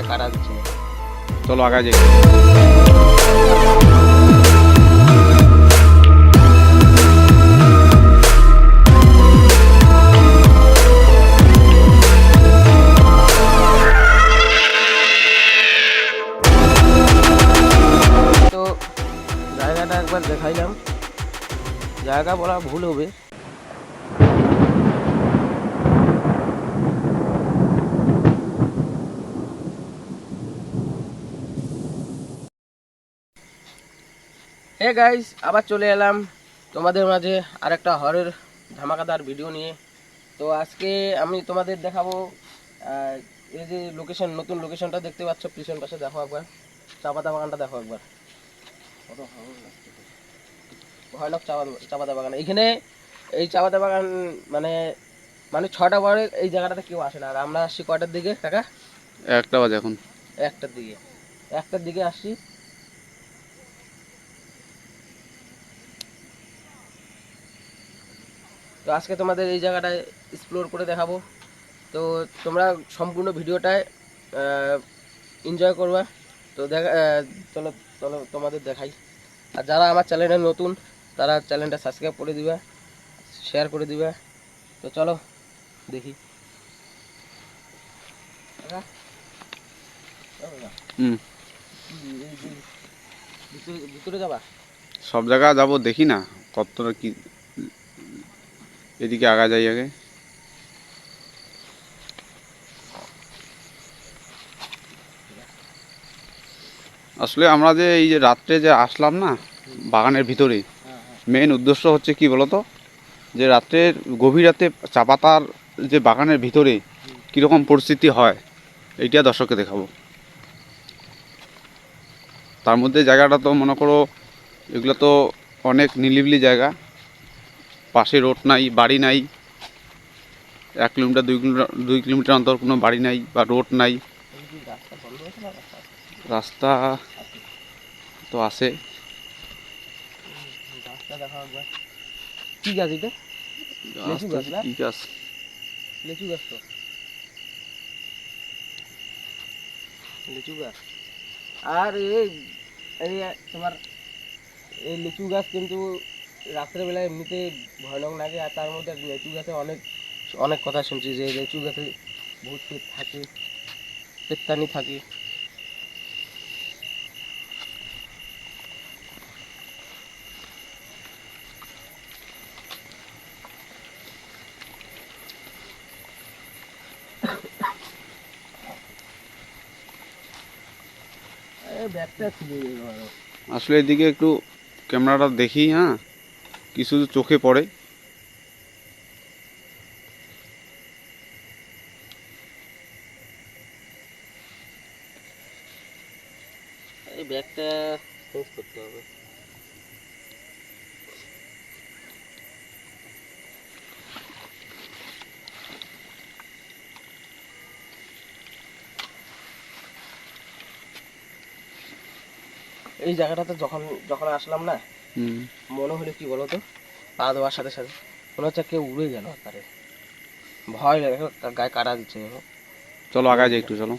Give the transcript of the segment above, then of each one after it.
গায়ে কাটা দিচ্ছে। চলো আগে যাই। তো জায়গাটা একবার দেখাইলাম, জায়গা বলা ভুল হবে। হে গাইস, আবার চলে এলাম তোমাদের মাঝে আরেকটা হরের ধামাকাদার ভিডিও নিয়ে। তো আজকে আমি তোমাদের দেখাবো এই যে লোকেশন, নতুন লোকেশনটা দেখতে পাচ্ছ পিছন পাশে, দেখো একবার চা পাতা বাগানটা দেখো একবার, কত ভয়ানক চা পাতা বাগান এখানে। এই চা পাতা বাগান মানে মানে 6টা পরে এই জায়গাটাতে কেউ আসে না। আর আমরা আসছি কয়টার দিকে কাকা? 1টা বাজে এখন। 1টার দিকে আসছি। তো আজকে তোমাদের এই জায়গাটায় এক্সপ্লোর করে দেখাবো। তো তোমরা সম্পূর্ণ ভিডিওটায় এনজয় করবা। তো চলো চলো তোমাদের দেখাই। আর যারা আমার চ্যানেলে নতুন তারা চ্যানেলটা সাবস্ক্রাইব করে দিবা, শেয়ার করে দিবা। তো চলো দেখি। ভিতরে যাবা? সব জায়গা যাবো, দেখি না কতটা কি। এদিকে আগা যাই আগে। আসলে আমরা যে এই যে রাত্রে যে আসলাম না বাগানের ভিতরে, মেন উদ্দেশ্য হচ্ছে কি বলতো, যে রাত্রের গভীর রাতে চা পাতার যে বাগানের ভিতরে কীরকম পরিস্থিতি হয় এইটা দর্শককে দেখাবো। তার মধ্যে জায়গাটা তো মনে করো, এগুলো তো অনেক নিলিবিলি জায়গা, পাশে রোড নাই, বাড়ি নাই, 1 কিলোমিটার 2 কিলোমিটার অন্তর কোনো বাড়ি নাই বা রোড নাই। রাস্তা তো আছে। কি গাছ এটা? লিচু গাছ না? কি গাছ? লিচু গাছ তো, লিচু গাছ। আর এই এই তোমার এই লিচু গাছ কিন্তু রাত্রেবেলা এমনিতে ভয়ানক লাগে। আর তার মধ্যে লিচু গাছে অনেক অনেক কথা শুনছি যে লিচু গাছে ভূত পেত থাকে, পেত্তানি থাকে। ব্যাগটা ছিঁড়ে গেল। আসলে এদিকে একটু ক্যামেরাটা দেখি, হ্যাঁ, কিছু চোখে পড়ে। এই ব্যাগটা চেঞ্জ করতে হবে। এই জায়গাটাতে যখন যখন আসলাম না, মনে হলো কি বলতো, পা দেওয়ার সাথে সাথে মনে হচ্ছে কেউ উড়ে গেল। তারে ভয় লাগে, গায়ে কাটা দিচ্ছে। চলো আগে যাই একটু, চলো।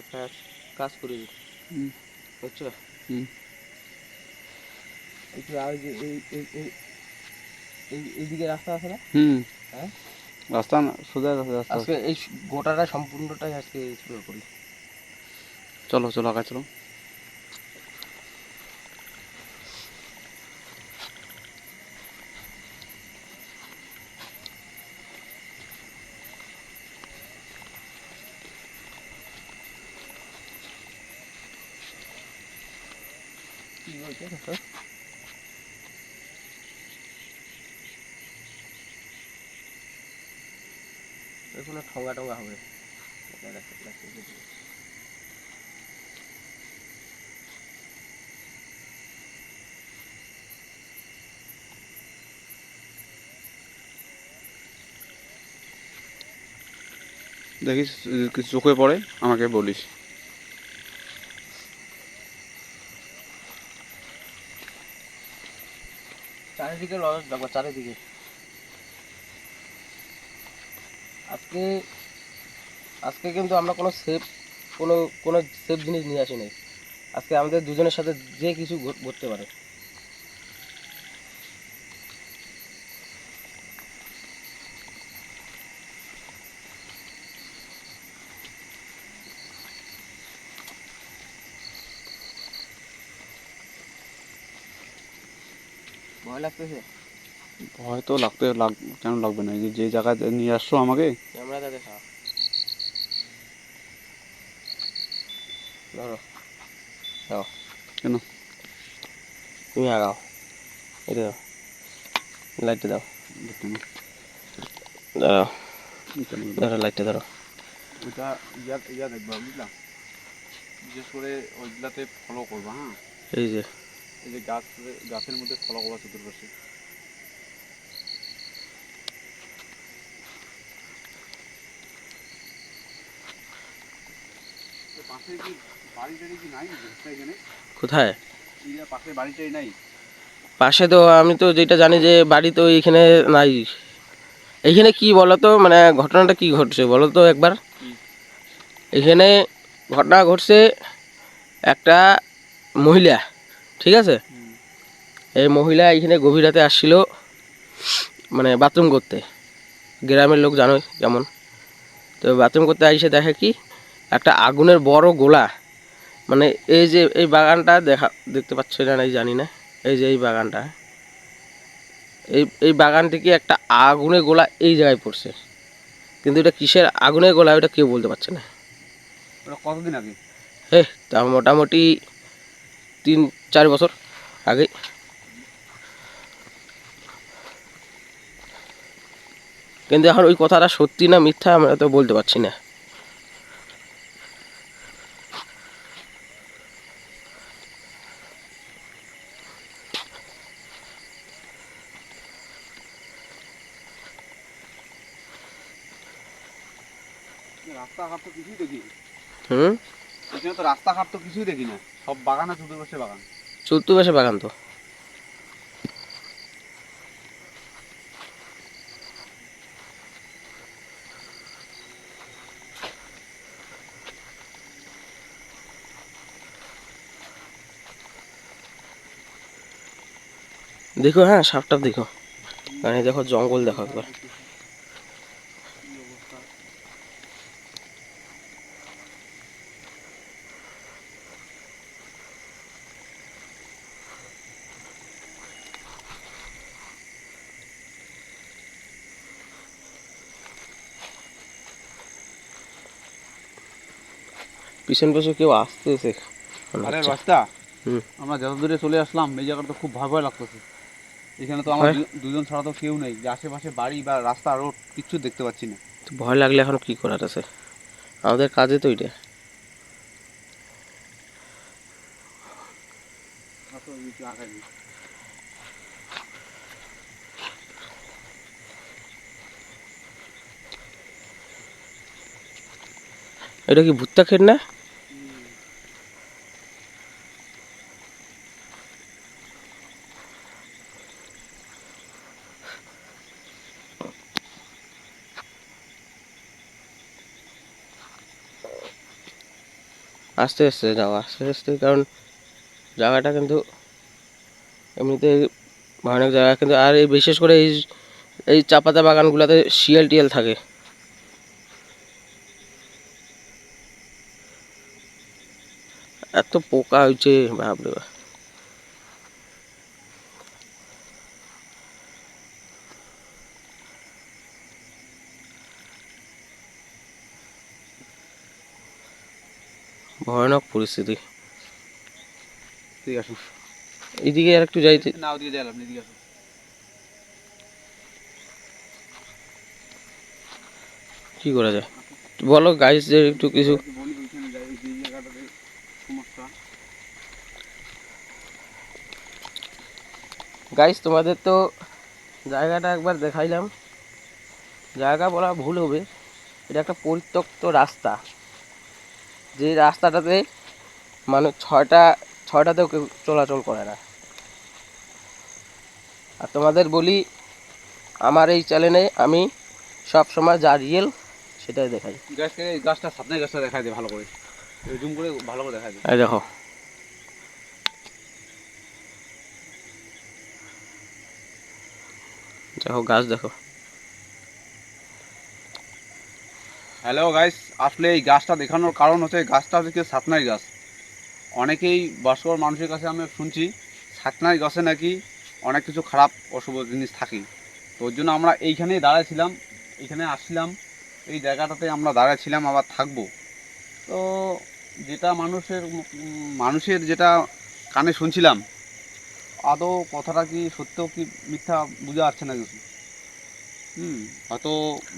একটা কাজ করে দিই, বুঝছো? একটু আর যে এইদিকে রাস্তা আছে না? হ্যাঁ, রাস্তা না, সোজা রাস্তা। আজকে এই গোটাটা সম্পূর্ণটাই আজকে এক্সপ্লোর করি। চলো চলো আগে চলো। এখানে ঠঙ্গা টঙ্গা হবে। দেখিস যদি কিছু চোখে পড়ে আমাকে বলিস। চারিদিকে নজর রাখবো, চারিদিকে। আজকে আজকে কিন্তু আমরা কোনো কোনো সেফ জিনিস নিয়ে আসি নাই। আজকে আমাদের দুজনের সাথে যে কিছু ঘটতে পারে। ভয় লাগতেছে? ভয় তো কেন লাগবে না, এই যে জায়গায় নিয়ে আসছো আমাকে। ক্যামেরাটা দেখা ধরো, দাও কেন? তুমি আগাও, এটা দাও, লাইটটা দাও, কেন? দাঁড়াও, কেন? ধরো লাইটটা ধরো। ওইটা ইয়া দেখবা বুঝলা, বিশেষ করে ওইগুলাতে ফলো করবা। হ্যাঁ, এই যে এই যে গাছের মধ্যে ফলো করবা চতুর্পাশে। পাশে কি বাড়ি টাড়ি কি নাই এখানে? কোথায়? পাশে বাড়ি টাড়ি নাই? পাশে তো আমি তো যেটা জানি যে বাড়ি তো এইখানে নাই। এইখানে কি বলতো, মানে ঘটনাটা কি ঘটছে বলো তো একবার। এখানে ঘটনা ঘটছে, একটা মহিলা, ঠিক আছে, এই মহিলা এখানে গভীর রাতে আসছিল, মানে বাথরুম করতে। গ্রামের লোক জানোই যেমন, তো বাথরুম করতে এসে দেখে কি একটা আগুনের বড় গোলা, মানে এই যে এই বাগানটা দেখতে পাচ্ছ না এই জানি না, এই যে এই বাগানটা, এই বাগান থেকে একটা আগুনের গোলা এই জায়গায় পড়ছে, কিন্তু এটা কিসের আগুনের গোলা ওটা কেউ বলতে পারছে না। ওটা কতদিন আগে? তা মোটামুটি 3-4 বছর আগে। কিন্তু এখন ওই কথাটা সত্যি না মিথ্যা আমরা তো বলতে পারছি না। রাস্তাঘাট তো কিছুই দেখি। হুম, এখানে তো রাস্তাঘাট তো কিছুই দেখি না, সব বাগানে চতুর্পাশে বাগান। চতুর্পাশে বাগান তো। দেখো, হ্যাঁ সাপটাপ দেখো, মানে দেখো জঙ্গল দেখো একবার। পিছন পিছন কেউ আসতেছে মনে আরে হচ্ছে। বাস্তা, হুম। আমরা যত দূরে চলে আসলাম এই জায়গাটা তো খুব ভয় ভয় লাগতেছে। এখানে তো আমার ভয় দুজন ছাড়া তো কেউ নেই, যে আশেপাশে বাড়ি বা রাস্তা রোড কিচ্ছু দেখতে পাচ্ছি না। তো ভয় লাগলে এখন কি করার আছে, আমাদের কাজে তো এটা। এটা কি ভুট্টা ক্ষেত না? আস্তে আস্তে যাও, আস্তে আস্তে, কারণ জায়গাটা কিন্তু এমনিতে ভয়ানক জায়গা কিন্তু, আর এই বিশেষ করে এই এই চা পাতা বাগানগুলোতে শিয়াল টিয়াল থাকে। এত পোকা হয়েছে বাপরে বাপ। ভয়ানক পরিস্থিতি। ঠিক আছে। এদিকে আর একটু যাইতে, না ওদিকে যাই আপনি এদিকে আসুন। কি করা যায় বলো গাইসদের একটু কিছু। বলি ওইখানে যাই, ওই যে জায়গাটাতে সমস্যা। গাইস তোমাদের তো জায়গাটা একবার দেখাইলাম, জায়গা বলা ভুল হবে, এটা একটা পরিত্যক্ত রাস্তা, যে রাস্তাটাতে মানুষ ছয়টাতেও কেউ চলাচল করে না। আর তোমাদের বলি, আমার এই চ্যানেলে আমি সব সময় যা রিয়েল সেটাই দেখাই। গাছকে এই গাছটা সামনের গাছটা দেখাই দে ভালো করে, জুম করে ভালো করে দেখাই দে। এই দেখো, দেখো গাছ দেখো। হ্যালো গাইস, আসলে এই গাছটা দেখানোর কারণ হচ্ছে গাছটা হচ্ছে সাতনাই গাছ। অনেকেই বয়স্ক মানুষের কাছে আমি শুনছি সাতনাই গাছে নাকি অনেক কিছু খারাপ অশুভ জিনিস থাকে। তো ওই জন্য আমরা এইখানেই দাঁড়াইছিলাম, এইখানে আসছিলাম, এই জায়গাটাতে আমরা দাঁড়াইছিলাম, আবার থাকবো। তো যেটা মানুষের যেটা কানে শুনছিলাম, আদৌ কথাটা কি সত্য কি মিথ্যা বোঝা যাচ্ছে না কিছু। হয়তো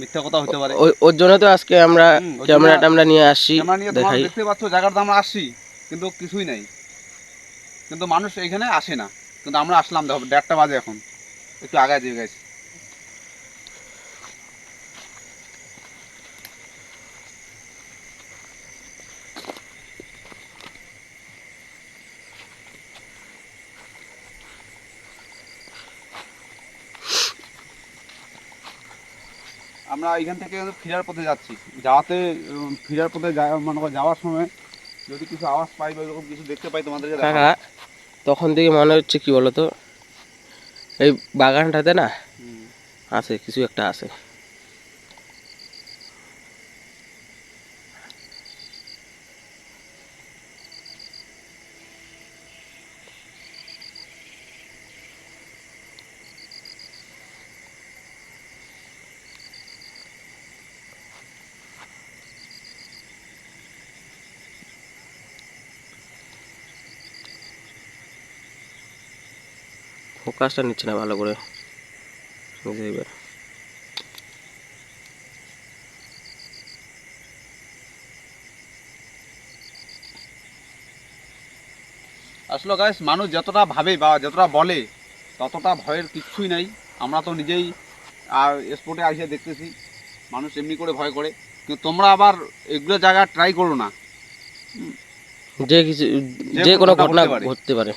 মিথ্যা কথা হতে পারে। ওর জন্য তো আজকে আমরা ওই জন্য ক্যামেরা ট্যামেরা নিয়ে আসছি, ক্যামেরা নিয়ে তোমরা দেখাই। দেখতে পাচ্ছ জায়গাটা আমরা আসছি, কিন্তু কিছুই নাই, কিন্তু মানুষ এখানে আসে না, কিন্তু আমরা আসলাম। দেখো 1:30 বাজে এখন, একটু আগায় দিয়ে গেছি। আমরা এখান থেকে ফেরার পথে যাচ্ছি, ফেরার পথে মনে করো যাওয়ার সময় যদি কিছু আওয়াজ পাই বা এরকম কিছু দেখতে পাই তোমাদেরকে দেখাবো। কাকা তখন থেকে মনে হচ্ছে কি বলতো, এই বাগানটাতে না হুম। আছে কিছু একটা আছে। ফোকাসটা নিচ্ছে না ভালো করে, বুঝতে পারবে। আসলে গাইস মানুষ যতটা ভাবে বা যতটা বলে ততটা ভয়ের কিচ্ছুই নাই। আমরা তো নিজেই আর স্পটে আসে দেখতেছি মানুষ এমনি করে ভয় করে, কিন্তু তোমরা আবার এগুলো জায়গা ট্রাই করো না। যে কিছু, যে কোনো ঘটনা ঘটতে পারে। ঘটতে পারে।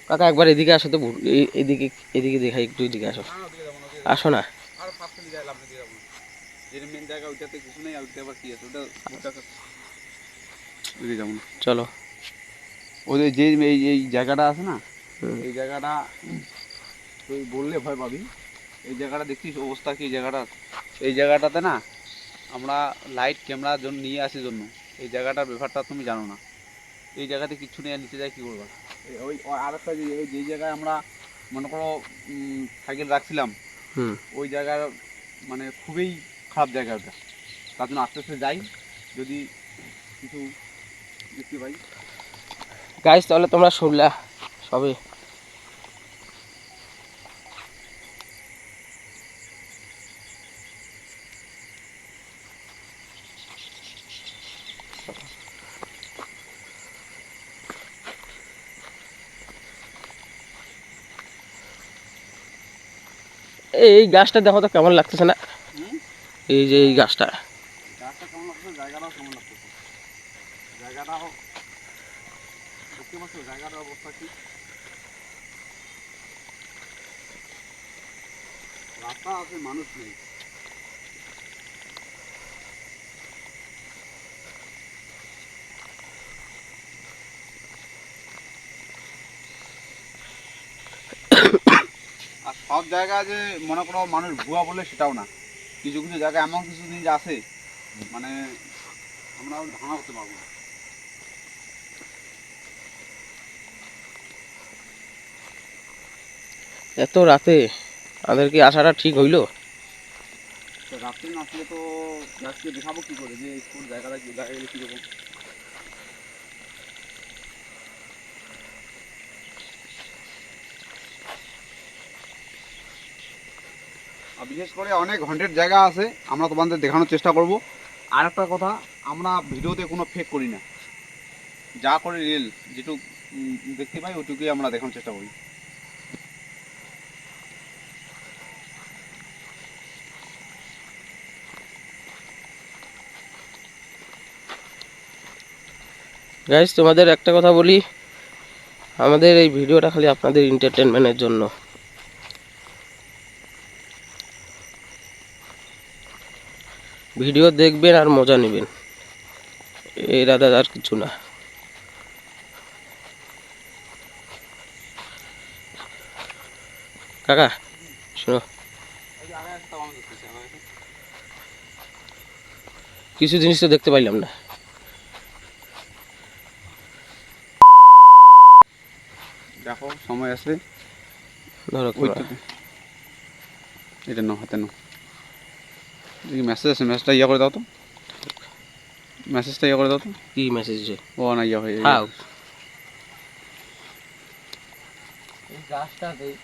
কাকা একবার এদিকে আসো তো, এদিকে, এদিকে দেখাই একটু, এদিকে আসো, আসো না। আর পাঁচটা দিকে এলাম না, দিয়ে যাবো না। যে মেন জায়গা ওইটাতে কিছু নেই, আর ওইটা আবার কি আছে, ওইটা যাবো না। চলো। ওই যে এই জায়গাটা আছে না, হুম। এই জায়গাটা তুই বললে ভয় পাবি। এই জায়গাটা দেখছিস অবস্থা কি জায়গাটার, এই জায়গাটাতে না আমরা লাইট ক্যামেরা জন্য নিয়ে আসি জন্য, এই জায়গাটার ব্যাপারটা তুমি জানো না। এই জায়গাতে কিচ্ছু নেই, আর নিচে যায় কী করবা। ওই আর একটা যেই জায়গায় আমরা মনে করো সাইকেল রাখছিলাম, হুম। ওই জায়গার মানে খুবই খারাপ জায়গা ওটা। তার জন্য আস্তে আস্তে যাই, যদি কিছু দেখতে পাই। গাইস তাহলে তোমরা শুনলা সবে। এই গাছটা দেখো তো কেমন লাগতেছে না, এই যে এই গাছটা। গাছটা কেমন লাগছে, জায়গাটাও কেমন লাগতেছে, জায়গাটাও দেখতে পাচ্ছ জায়গাটার অবস্থা কি। রাস্তা আছে, মানুষ নেই। আর সব জায়গায় যে মনে করো মানুষ ভুয়া বলে সেটাও না, কিছু কিছু জায়গায় এমন কিছু জিনিস আছে মানে আমরা ধারণা করতে পারবো না। এত রাতে আমাদের কি আসাটা ঠিক হইলো? রাত্রে না আসলে তো গাছকে দেখাবো কি করে যে কোন জায়গাটা জায়গাগুলো কীরকম। আর বিশেষ করে অনেক হন্টেড জায়গা আছে, আমরা তোমাদের দেখানোর চেষ্টা করব। আর একটা কথা, আমরা ভিডিওতে কোনো ফেক করি না, যা করে রিয়েল যেটুকু দেখতে পাই ওইটুকুই আমরা দেখানোর চেষ্টা করি। গাইস তোমাদের একটা কথা বলি, আমাদের এই ভিডিওটা খালি আপনাদের এন্টারটেনমেন্টের জন্য। ভিডিও দেখবেন আর মজা নেবেন, এর আদার আর কিছু না। কাকা শোনো, কিছু জিনিস তো দেখতে পাইলাম না। দেখো সময় আসলে ধরো ওইটাতে এটা নাও, হাতে নাও। দেখি মেসেজ আছে, মেসেজটা ইয়ে করে দাও তো, মেসেজটা ইয়ে করে দাও তো। কি মেসেজ? ও না, ইয়ে হয়ে হ্যাঁ, এই গাছটা দেই।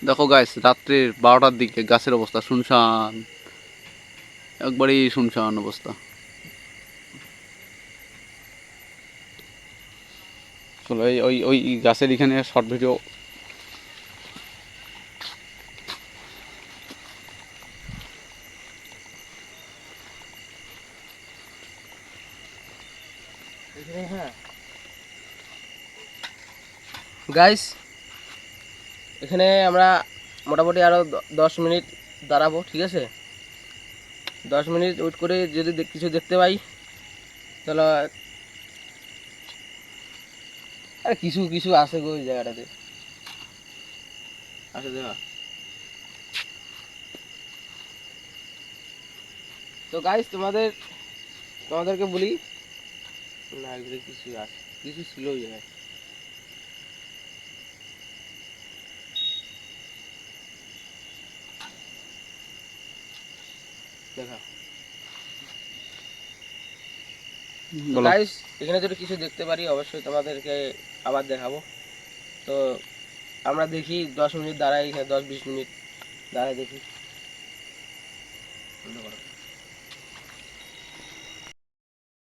দেখো গাইস, রাত্রে 12টার দিকে গাছের অবস্থা শুনশান, একবারেই শুনশান অবস্থা। চলো এই ওই ওই গাছের এখানে শর্ট ভিডিও। হ্যাঁ গাইস, এখানে আমরা মোটামুটি আরো 10 মিনিট দাঁড়াবো, ঠিক আছে? 10 মিনিট ওয়েট করে যদি কিছু দেখতে পাই তাহলে। আরে কিছু কিছু আছে গো ওই জায়গাটাতে, আছে দেখা। তো গাইস তোমাদেরকে বলি না, এগুলো কিছু আছে, কিছু ছিল ওই জায়গায়। দেখা গাইস, এখানে যদি কিছু দেখতে পারি অবশ্যই তোমাদেরকে আবার দেখাবো। তো আমরা দেখি 10 মিনিট দাঁড়াই, এখানে 10-20 মিনিট দাঁড়াই দেখি।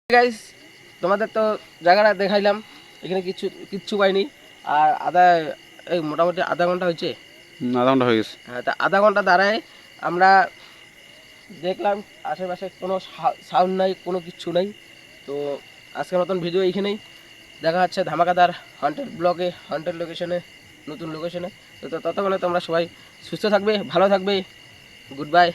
গাইস তোমাদের তো জায়গাটা দেখাইলাম, এখানে কিচ্ছু পাইনি। আর এই মোটামুটি আধা ঘন্টা হয়েছে। আধা ঘন্টা হয়ে গেছে। হ্যাঁ, তা আধা ঘন্টা দাঁড়ায় আমরা দেখলাম আশেপাশে কোনো সাউন্ড নাই, কোনো কিচ্ছু নাই। তো আজকের মতন ভিডিও এইখানেই, দেখা যাচ্ছে ধামাকাদার হন্টেড ব্লগে, হন্টেড লোকেশনে, নতুন লোকেশনে। তো ততক্ষণে তোমরা সবাই সুস্থ থাকবে, ভালো থাকবে। Good bye.